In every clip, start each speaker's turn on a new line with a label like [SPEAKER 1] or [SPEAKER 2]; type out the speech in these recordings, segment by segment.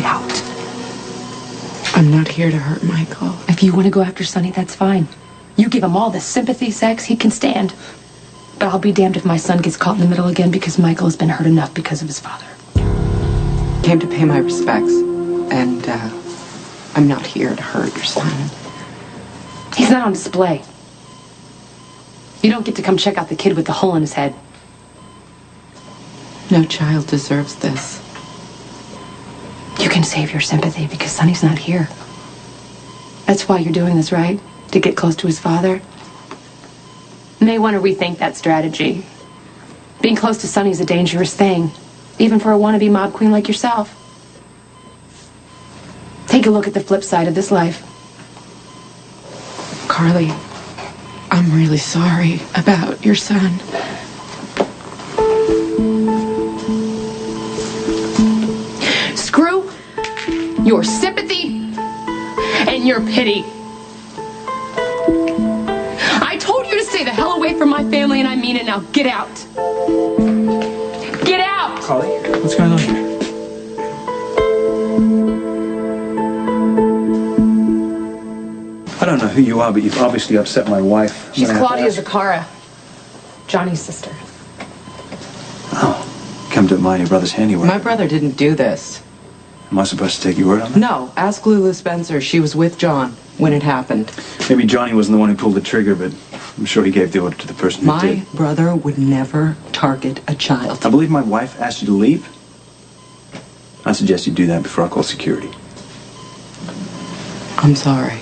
[SPEAKER 1] get out.
[SPEAKER 2] I'm not here to hurt Michael.
[SPEAKER 1] If you want to go after Sonny, that's fine. You give him all the sympathy sex he can stand. But I'll be damned if my son gets caught in the middle again because Michael has been hurt enough because of his father.
[SPEAKER 2] Came to pay my respects, and I'm not here to hurt your son.
[SPEAKER 1] He's not on display. You don't get to come check out the kid with the hole in his head.
[SPEAKER 2] No child deserves this.
[SPEAKER 1] You can save your sympathy because Sonny's not here. That's why you're doing this, right? To get close to his father? You may want to rethink that strategy. Being close to Sonny's a dangerous thing, even for a wannabe mob queen like yourself. Take a look at the flip side of this life.
[SPEAKER 2] Carly, I'm really sorry about your son.
[SPEAKER 1] Screw your sympathy and your pity. I told you to stay the hell away from my family, and I mean it. Now get out. Get out!
[SPEAKER 3] Carly, what's going on here? I don't know who you are, but you've obviously upset my wife.
[SPEAKER 1] She's Claudia Zakara, Johnny's sister.
[SPEAKER 3] Oh, come to admire your brother's handiwork.
[SPEAKER 2] My brother didn't do this.
[SPEAKER 3] Am I supposed to take your word on that?
[SPEAKER 2] No, ask Lulu Spencer. She was with John when it happened.
[SPEAKER 3] Maybe Johnny wasn't the one who pulled the trigger, but I'm sure he gave the order to the person who did.
[SPEAKER 2] My brother would never target a child.
[SPEAKER 3] I believe my wife asked you to leave. I suggest you do that before I call security.
[SPEAKER 2] I'm sorry.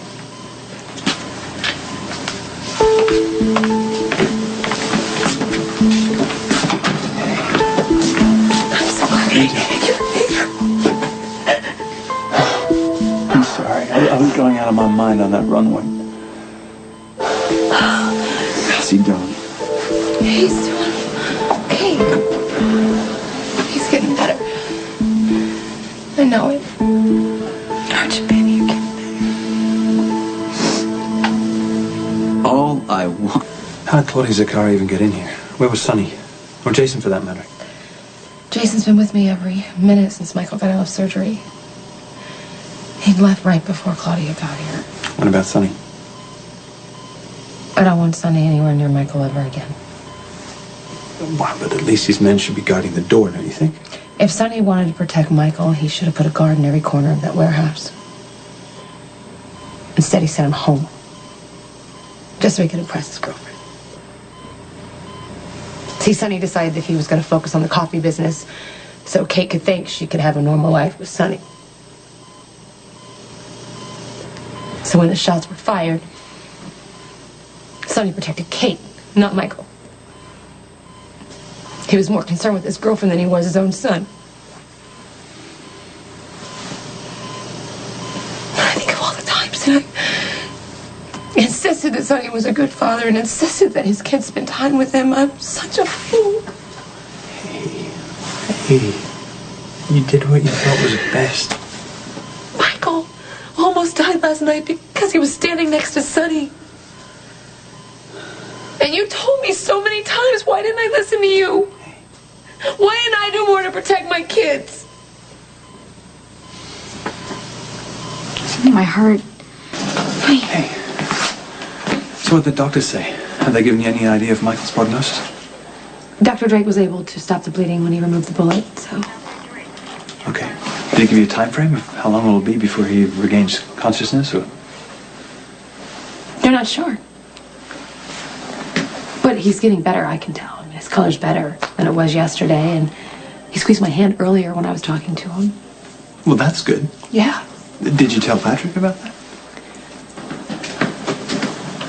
[SPEAKER 3] I'm sorry. I was going out of my mind on that runway. How's he doing?
[SPEAKER 1] He's doing okay. He's getting better. I know it. Aren't you, baby? You're getting better.
[SPEAKER 3] All I want. How did Claudia Zakara even get in here? Where was Sonny? Or Jason, for that matter?
[SPEAKER 1] Jason's been with me every minute since Michael got out of surgery. He left right before Claudia got here.
[SPEAKER 3] What about Sonny?
[SPEAKER 1] I don't want Sonny anywhere near Michael ever again.
[SPEAKER 3] Well, but at least these men should be guarding the door, don't you think?
[SPEAKER 1] If Sonny wanted to protect Michael, he should have put a guard in every corner of that warehouse. Instead, he sent him home. Just so he could impress his girlfriend. See, Sonny decided that he was going to focus on the coffee business so Kate could think she could have a normal life with Sonny. So when the shots were fired, Sonny protected Kate, not Michael. He was more concerned with his girlfriend than he was his own son. I think of all the times that I insisted that Sonny was a good father and insisted that his kids spend time with him. I'm such a fool.
[SPEAKER 3] Hey, you did what you thought was best.
[SPEAKER 1] Michael almost died last night because he was standing next to Sonny. And you told me so many times, why didn't I listen to you? Why didn't I do more to protect my kids?
[SPEAKER 4] My heart.
[SPEAKER 3] Hey. So what did the doctors say? Have they given you any idea of Michael's prognosis?
[SPEAKER 1] Dr. Drake was able to stop the bleeding when he removed the bullet, so...
[SPEAKER 3] Okay. Did he give you a time frame of how long it will be before he regains consciousness, or...?
[SPEAKER 1] They're not sure. But he's getting better, I can tell. His color's better than it was yesterday, and he squeezed my hand earlier when I was talking to him.
[SPEAKER 3] Well, that's good.
[SPEAKER 1] Yeah.
[SPEAKER 3] Did you tell Patrick about that?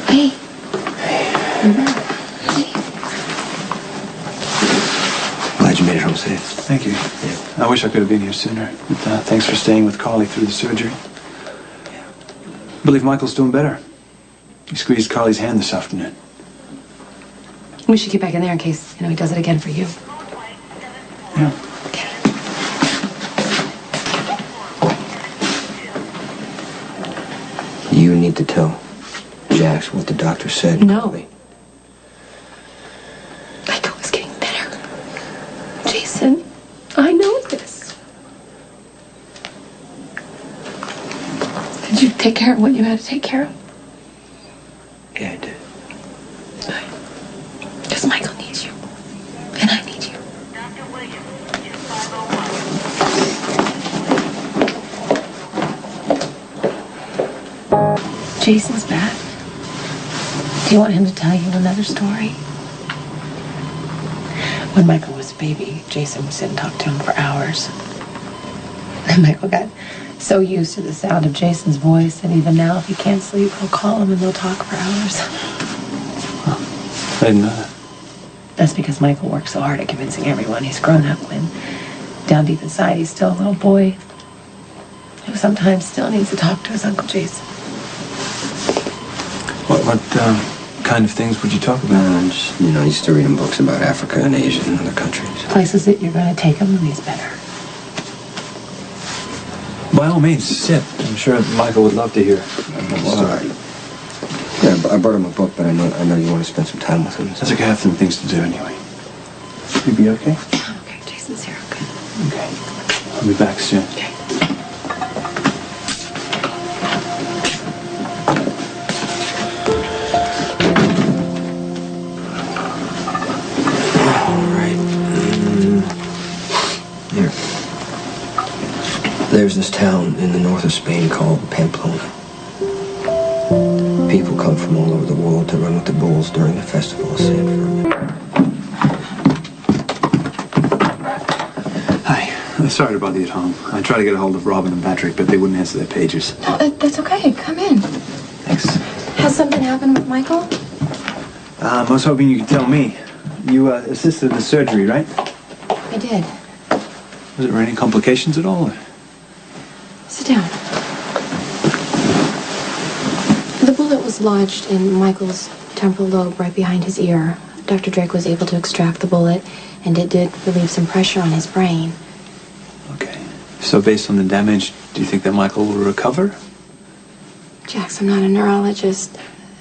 [SPEAKER 1] Hey.
[SPEAKER 3] Hey.
[SPEAKER 5] Glad you made it home safe.
[SPEAKER 3] Thank you. Yeah. I wish I could have been here sooner. But, thanks for staying with Carly through the surgery.
[SPEAKER 5] Yeah.
[SPEAKER 3] I believe Michael's doing better. He squeezed Carly's hand this afternoon.
[SPEAKER 1] We should get back in there in case, he does it again for you.
[SPEAKER 3] Yeah.
[SPEAKER 1] Okay.
[SPEAKER 5] You need to tell Jax what the doctor said.
[SPEAKER 1] No.
[SPEAKER 5] Carly.
[SPEAKER 1] Michael is getting better. Jason, I know this. take care of what you had to take care of?
[SPEAKER 5] Yeah, I did.
[SPEAKER 1] Because Michael needs you. And I need you. Jason's back. Do you want him to tell you another story? When Michael was a baby, Jason would sit and talk to him for hours. And Michael got so used to the sound of Jason's voice that even now, if he can't sleep, he'll call him and they'll talk for hours.
[SPEAKER 3] I didn't know that.
[SPEAKER 1] That's because Michael worked so hard at convincing everyone he's grown up when, down deep inside, he's still a little boy who sometimes still needs to talk to his Uncle Jason.
[SPEAKER 3] What kind of things would you talk about?
[SPEAKER 5] Just, I used to read him books about Africa and Asia and other countries.
[SPEAKER 1] Places that you're going to take him when he's better.
[SPEAKER 3] By all means, sit. I'm sure Michael would love to hear.
[SPEAKER 5] Sorry. Yeah, I brought him a book, but I know you want to spend some time with him.
[SPEAKER 3] Sounds like I have some things to do anyway. You be okay?
[SPEAKER 1] Yeah, I'm okay. Jason's here. Okay.
[SPEAKER 3] Okay. I'll be back soon.
[SPEAKER 1] Okay.
[SPEAKER 5] Here. There's this town in the north of Spain called Pamplona. People come from all over the world to run with the bulls during the festival of San Fermin.
[SPEAKER 3] Hi. Sorry to bother you at home. I tried to get a hold of Robin and Patrick, but they wouldn't answer their pages.
[SPEAKER 4] No, that's okay. Come in.
[SPEAKER 3] Thanks.
[SPEAKER 4] Has something happened with Michael?
[SPEAKER 3] I was hoping you could tell me. You assisted the surgery, right?
[SPEAKER 4] I did.
[SPEAKER 3] Was there any complications at all?
[SPEAKER 4] Sit down. The bullet was lodged in Michael's temporal lobe right behind his ear. Dr. Drake was able to extract the bullet, and it did relieve some pressure on his brain.
[SPEAKER 3] Okay. So based on the damage, do you think that Michael will recover?
[SPEAKER 4] Jax, I'm not a neurologist,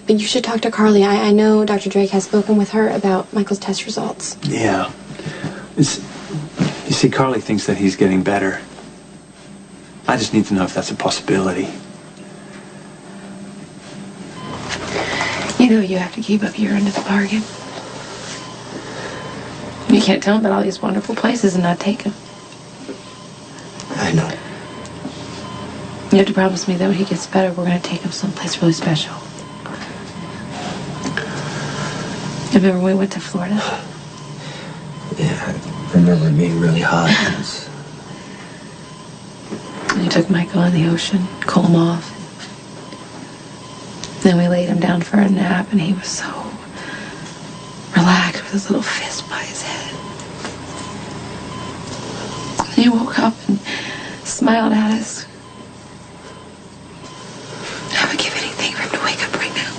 [SPEAKER 4] but you should talk to Carly. I know Dr. Drake has spoken with her about Michael's test results.
[SPEAKER 3] Yeah. You see, Carly thinks that he's getting better. I just need to know if that's a possibility.
[SPEAKER 1] You know you have to keep up your end of the bargain. You can't tell him about all these wonderful places and not take him.
[SPEAKER 5] I know.
[SPEAKER 1] You have to promise me that when he gets better, we're going to take him someplace really special. Remember when we went to Florida?
[SPEAKER 5] Yeah, I remember it being really hot.
[SPEAKER 1] And you took Michael in the ocean, cool him off. Then we laid him down for a nap, and he was so relaxed with his little fist by his head. And he woke up and smiled at us. I would give anything for him to wake up right now.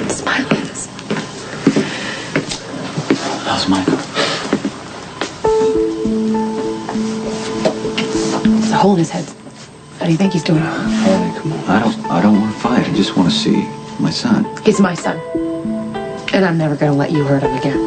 [SPEAKER 1] Smile at us.
[SPEAKER 3] How's Michael?
[SPEAKER 1] There's a hole in his head. How do you think he's doing?
[SPEAKER 5] Hey, come on.
[SPEAKER 6] I don't want to fight. I just want to see my son.
[SPEAKER 1] He's my son. And I'm never going to let you hurt him again.